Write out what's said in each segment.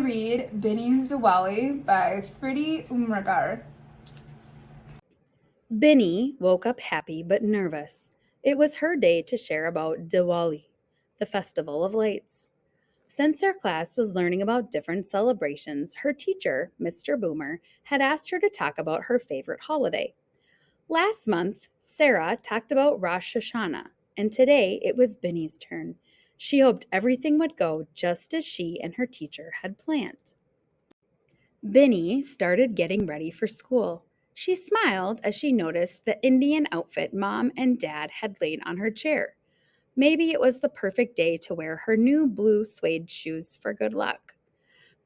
read Binny's Diwali by Thridi Umragar. Binny woke up happy but nervous. It was her day to share about Diwali, the festival of lights. Since their class was learning about different celebrations, her teacher, Mr. Boomer, had asked her to talk about her favorite holiday. Last month, Sarah talked about Rosh Hashanah, and today it was Binny's turn. She hoped everything would go just as she and her teacher had planned. Binny started getting ready for school. She smiled as she noticed the Indian outfit Mom and Dad had laid on her chair. Maybe it was the perfect day to wear her new blue suede shoes for good luck.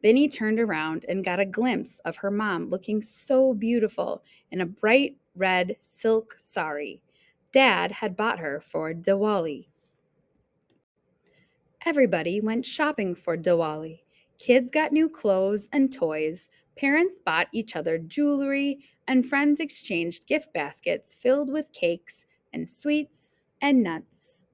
Binny turned around and got a glimpse of her mom looking so beautiful in a bright red silk sari Dad had bought her for Diwali. Everybody went shopping for Diwali. Kids got new clothes and toys, parents bought each other jewelry, and friends exchanged gift baskets filled with cakes and sweets and nuts.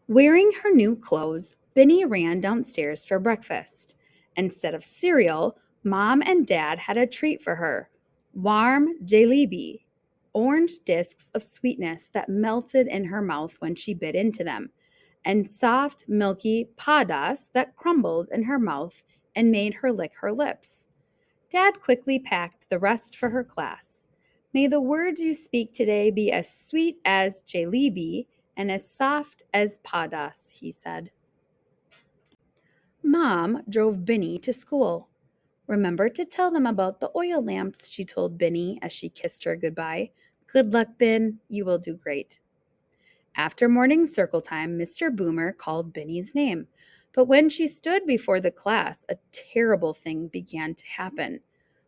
Wearing her new clothes, Binny ran downstairs for breakfast. Instead of cereal, Mom and Dad had a treat for her: warm jalebi, orange discs of sweetness that melted in her mouth when she bit into them, and soft, milky padas that crumbled in her mouth and made her lick her lips. Dad quickly packed the rest for her class. May the words you speak today be as sweet as jalebi and as soft as padas, he said. Mom drove Binny to school. Remember to tell them about the oil lamps, she told Binny as she kissed her goodbye. Good luck, Bin. You will do great. After morning circle time, Mr. Boomer called Binny's name. But when she stood before the class, a terrible thing began to happen.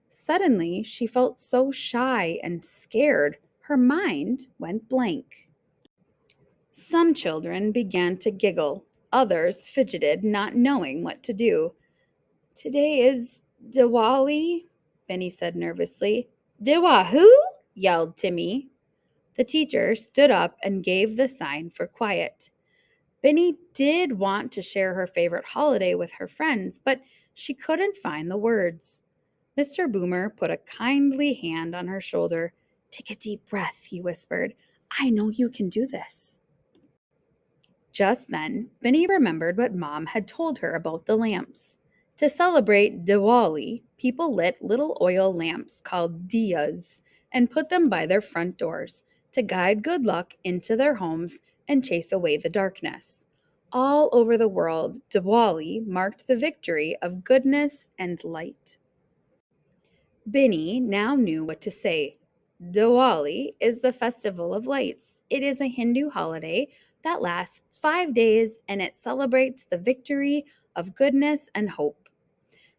Suddenly, she felt so shy and scared, her mind went blank. Some children began to giggle, others fidgeted, not knowing what to do. Today is Diwali, Benny said nervously. Diwa who? Yelled Timmy. The teacher stood up and gave the sign for quiet. Benny did want to share her favorite holiday with her friends, but she couldn't find the words. Mr. Boomer put a kindly hand on her shoulder. Take a deep breath, he whispered. I know you can do this. Just then, Benny remembered what Mom had told her about the lamps. To celebrate Diwali, people lit little oil lamps called diyas and put them by their front doors to guide good luck into their homes and chase away the darkness. All over the world, Diwali marked the victory of goodness and light. Binny now knew what to say. Diwali is the festival of lights. It is a Hindu holiday that lasts 5 days and it celebrates the victory of goodness and hope.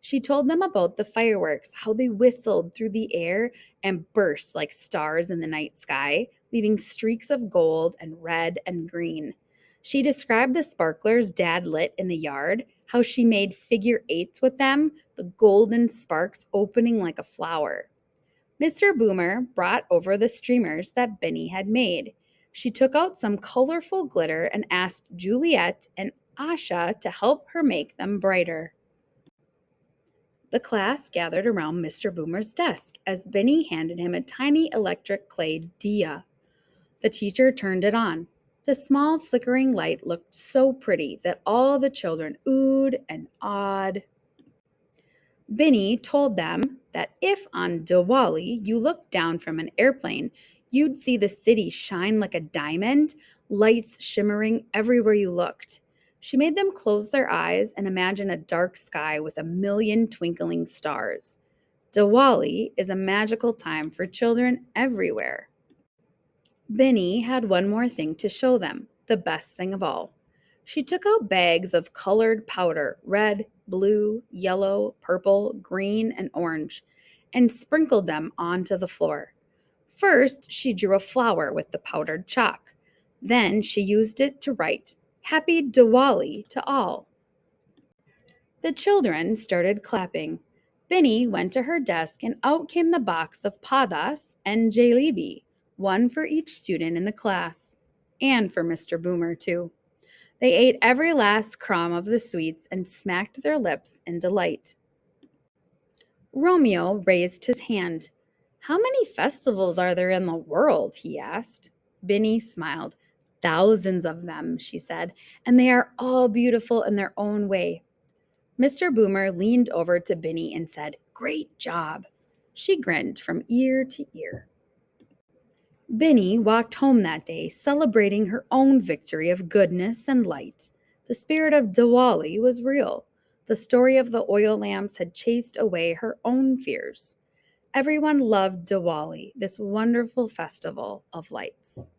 She told them about the fireworks, how they whistled through the air and burst like stars in the night sky, leaving streaks of gold and red and green. She described the sparklers Dad lit in the yard, how she made figure eights with them, the golden sparks opening like a flower. Mr. Boomer brought over the streamers that Benny had made. She took out some colorful glitter and asked Juliet and Asha to help her make them brighter. The class gathered around Mr. Boomer's desk as Benny handed him a tiny electric clay dia. The teacher turned it on. The small flickering light looked so pretty that all the children oohed and awed. Binny told them that if on Diwali you looked down from an airplane, you'd see the city shine like a diamond, lights shimmering everywhere you looked. She made them close their eyes and imagine a dark sky with a million twinkling stars. Diwali is a magical time for children everywhere. Binny had one more thing to show them, the best thing of all. She took out bags of colored powder, red, blue, yellow, purple, green, and orange, and sprinkled them onto the floor. First, she drew a flower with the powdered chalk. Then she used it to write, Happy Diwali to all. The children started clapping. Binny went to her desk and out came the box of padas and jalebi, one for each student in the class, and for Mr. Boomer, too. They ate every last crumb of the sweets and smacked their lips in delight. Romeo raised his hand. "How many festivals are there in the world?" he asked. Binny smiled. "Thousands of them," she said, "and they are all beautiful in their own way." Mr. Boomer leaned over to Binny and said, "Great job." She grinned from ear to ear. Binny walked home that day, celebrating her own victory of goodness and light. The spirit of Diwali was real. The story of the oil lamps had chased away her own fears. Everyone loved Diwali, this wonderful festival of lights.